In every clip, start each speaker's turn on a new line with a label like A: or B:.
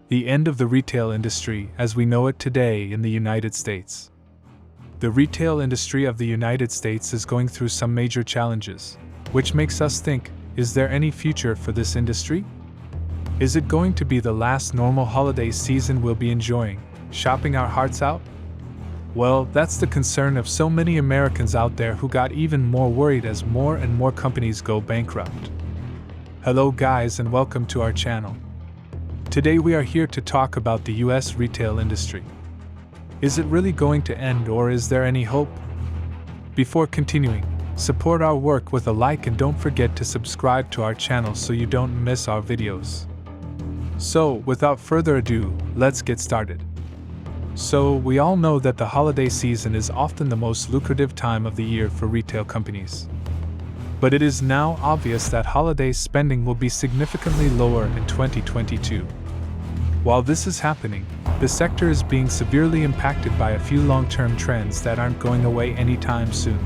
A: The end of the retail industry as we know it today in the United States. The retail industry of the United States is going through some major challenges, which makes us think, is there any future for this industry? Is it going to be the last normal holiday season we'll be enjoying, shopping our hearts out? Well, that's the concern of so many Americans out there who got even more worried as more and more companies go bankrupt. Hello guys and welcome to our channel. Today we are here to talk about the US retail industry. Is it really going to end or is there any hope? Before continuing, support our work with a like and don't forget to subscribe to our channel so you don't miss our videos. So, without further ado, let's get started. So, we all know that the holiday season is often the most lucrative time of the year for retail companies. But it is now obvious that holiday spending will be significantly lower in 2022. While this is happening, the sector is being severely impacted by a few long-term trends that aren't going away anytime soon.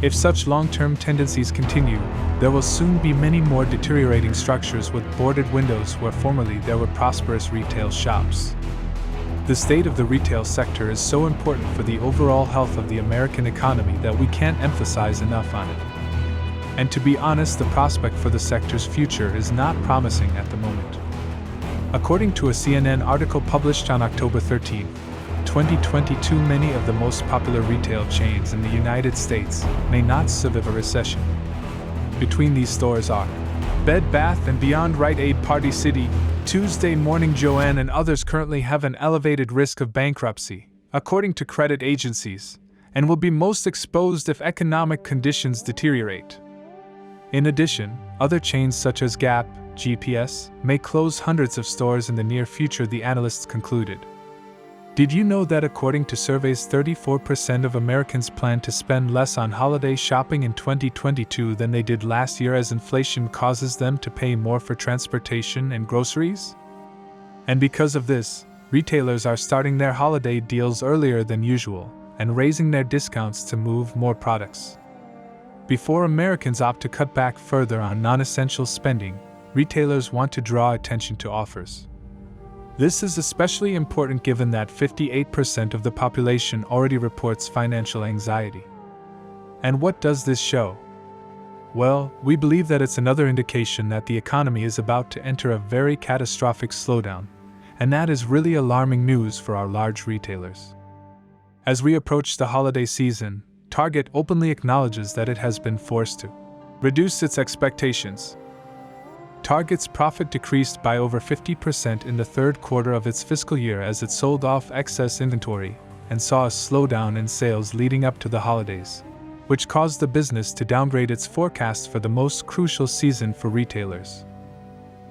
A: If such long-term tendencies continue, there will soon be many more deteriorating structures with boarded windows where formerly there were prosperous retail shops. The state of the retail sector is so important for the overall health of the American economy that we can't emphasize enough on it. And to be honest, the prospect for the sector's future is not promising at the moment. According to a CNN article published on October 13, 2022, many of the most popular retail chains in the United States may not survive a recession. Between these stores are Bed Bath & Beyond, Rite Aid, Party City, Tuesday Morning, Joann, and others currently have an elevated risk of bankruptcy, according to credit agencies, and will be most exposed if economic conditions deteriorate. In addition, other chains such as Gap, GPS, may close hundreds of stores in the near future, the analysts concluded. Did you know that according to surveys, 34% of Americans plan to spend less on holiday shopping in 2022 than they did last year as inflation causes them to pay more for transportation and groceries? And because of this, retailers are starting their holiday deals earlier than usual and raising their discounts to move more products. Before Americans opt to cut back further on non-essential spending, retailers want to draw attention to offers. This is especially important given that 58% of the population already reports financial anxiety. And what does this show? Well, we believe that it's another indication that the economy is about to enter a very catastrophic slowdown, and that is really alarming news for our large retailers. As we approach the holiday season, Target openly acknowledges that it has been forced to reduce its expectations. Target's profit decreased by over 50% in the third quarter of its fiscal year as it sold off excess inventory and saw a slowdown in sales leading up to the holidays, which caused the business to downgrade its forecast for the most crucial season for retailers.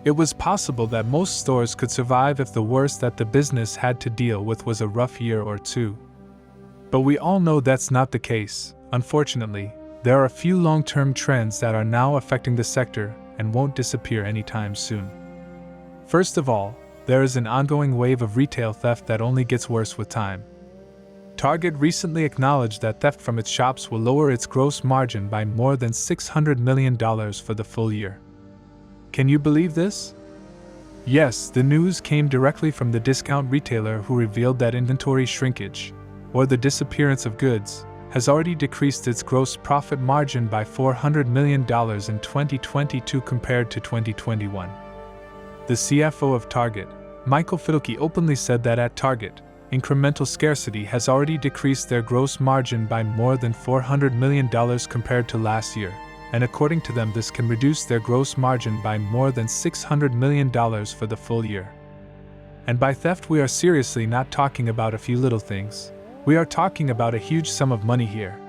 A: It was possible that most stores could survive if the worst that the business had to deal with was a rough year or two. But we all know that's not the case. Unfortunately, there are a few long-term trends that are now affecting the sector and won't disappear anytime soon. First of all, there is an ongoing wave of retail theft that only gets worse with time. Target recently acknowledged that theft from its shops will lower its gross margin by more than $600 million for the full year. Can you believe this? Yes, the news came directly from the discount retailer who revealed that inventory shrinkage, or the disappearance of goods, has already decreased its gross profit margin by $400 million in 2022 compared to 2021. The CFO of Target, Michael Fidelke, openly said that at Target, incremental scarcity has already decreased their gross margin by more than $400 million compared to last year, and according to them this can reduce their gross margin by more than $600 million for the full year. And by theft we are seriously not talking about a few little things. We are talking about a huge sum of money here.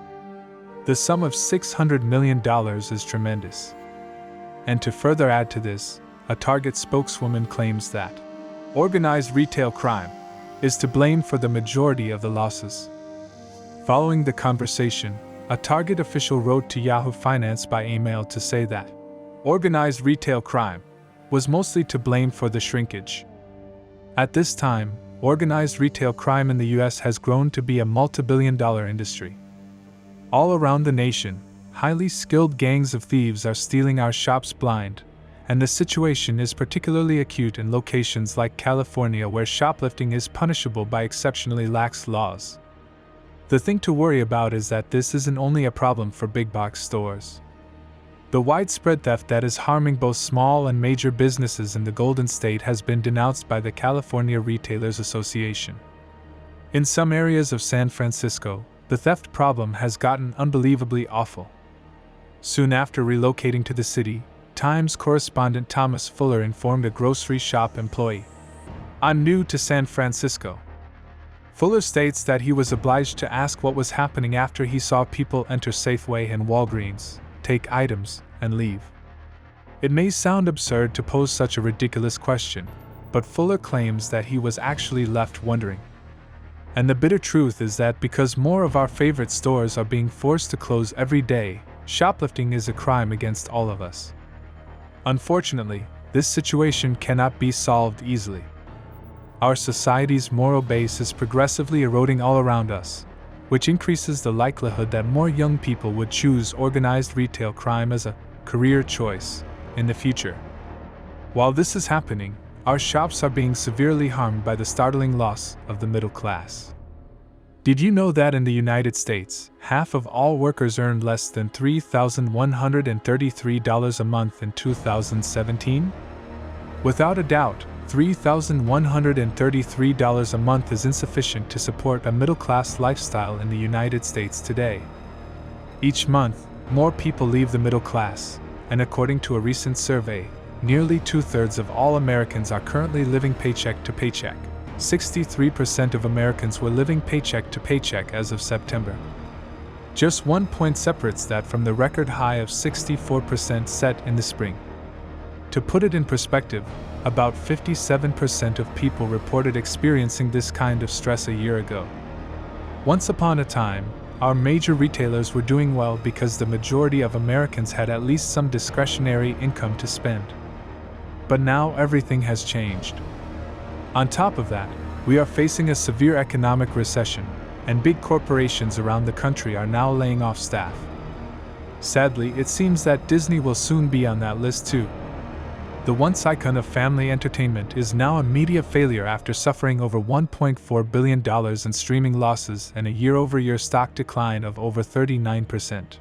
A: The sum of $600 million is tremendous. And to further add to this, a Target spokeswoman claims that organized retail crime is to blame for the majority of the losses. Following the conversation, a Target official wrote to Yahoo Finance by email to say that organized retail crime was mostly to blame for the shrinkage. At this time, organized retail crime in the US has grown to be a multi-billion-dollar industry. All around the nation, highly skilled gangs of thieves are stealing our shops blind, and the situation is particularly acute in locations like California where shoplifting is punishable by exceptionally lax laws. The thing to worry about is that this isn't only a problem for big box stores. The widespread theft that is harming both small and major businesses in the Golden State has been denounced by the California Retailers Association. In some areas of San Francisco, the theft problem has gotten unbelievably awful. Soon after relocating to the city, Times correspondent Thomas Fuller informed a grocery shop employee, "I'm new to San Francisco." Fuller states that he was obliged to ask what was happening after he saw people enter Safeway and Walgreens, take items, and leave. It may sound absurd to pose such a ridiculous question, but Fuller claims that he was actually left wondering. And the bitter truth is that because more of our favorite stores are being forced to close every day, shoplifting is a crime against all of us. Unfortunately, this situation cannot be solved easily. Our society's moral base is progressively eroding all around us, which increases the likelihood that more young people would choose organized retail crime as a career choice in the future. While this is happening, our shops are being severely harmed by the startling loss of the middle class. Did you know that in the United States, half of all workers earned less than $3,133 a month in 2017? Without a doubt, $3,133 a month is insufficient to support a middle-class lifestyle in the United States today. Each month, more people leave the middle class, and according to a recent survey, nearly 2/3 of all Americans are currently living paycheck to paycheck. 63% of Americans were living paycheck to paycheck as of September. Just 1 point separates that from the record high of 64% set in the spring. To put it in perspective, about 57% of people reported experiencing this kind of stress a year ago. Once upon a time, our major retailers were doing well because the majority of Americans had at least some discretionary income to spend. But now everything has changed. On top of that, we are facing a severe economic recession, and big corporations around the country are now laying off staff. Sadly, it seems that Disney will soon be on that list too. The once icon of family entertainment is now a media failure after suffering over $1.4 billion in streaming losses and a year-over-year stock decline of over 39%.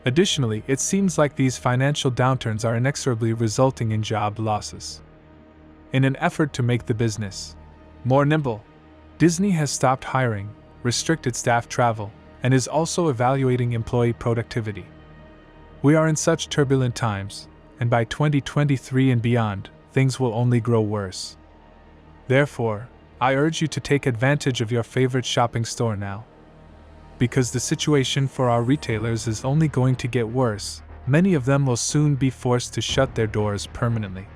A: Additionally, it seems like these financial downturns are inexorably resulting in job losses. In an effort to make the business more nimble, Disney has stopped hiring, restricted staff travel, and is also evaluating employee productivity. We are in such turbulent times, and by 2023 and beyond, things will only grow worse. Therefore, I urge you to take advantage of your favorite shopping store now. Because the situation for our retailers is only going to get worse, many of them will soon be forced to shut their doors permanently.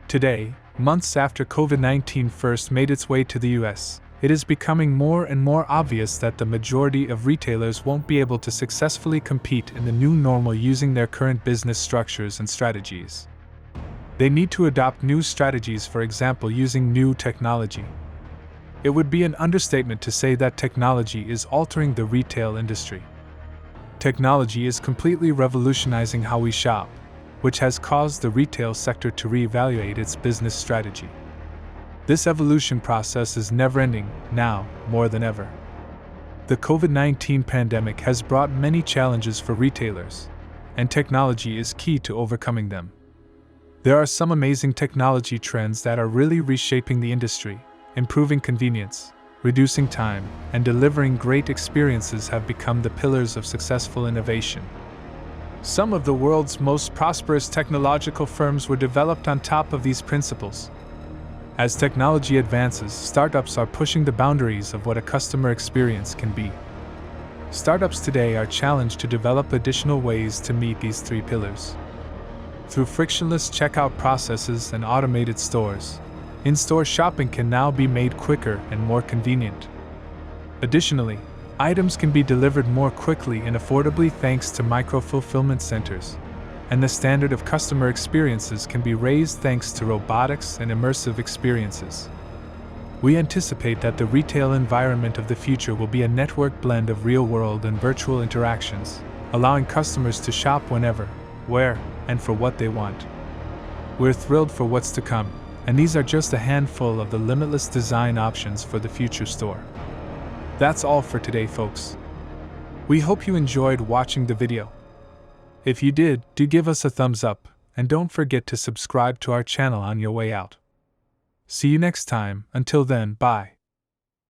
A: Today, months after COVID-19 first made its way to the US, it is becoming more and more obvious that the majority of retailers won't be able to successfully compete in the new normal using their current business structures and strategies. They need to adopt new strategies, for example, using new technology. It would be an understatement to say that technology is altering the retail industry. Technology is completely revolutionizing how we shop, which has caused the retail sector to reevaluate its business strategy. This evolution process is never-ending, now more than ever. The COVID-19 pandemic has brought many challenges for retailers, and technology is key to overcoming them. There are some amazing technology trends that are really reshaping the industry. Improving convenience, reducing time, and delivering great experiences have become the pillars of successful innovation. Some of the world's most prosperous technological firms were developed on top of these principles. As technology advances, startups are pushing the boundaries of what a customer experience can be. Startups today are challenged to develop additional ways to meet these three pillars. Through frictionless checkout processes and automated stores, in-store shopping can now be made quicker and more convenient. Additionally, items can be delivered more quickly and affordably thanks to micro-fulfillment centers, and the standard of customer experiences can be raised thanks to robotics and immersive experiences. We anticipate that the retail environment of the future will be a networked blend of real-world and virtual interactions, allowing customers to shop whenever, where, and for what they want. We're thrilled for what's to come, and these are just a handful of the limitless design options for the future store. That's all for today, folks. We hope you enjoyed watching the video. If you did, do give us a thumbs up, and don't forget to subscribe to our channel on your way out. See you next time. Until then, bye.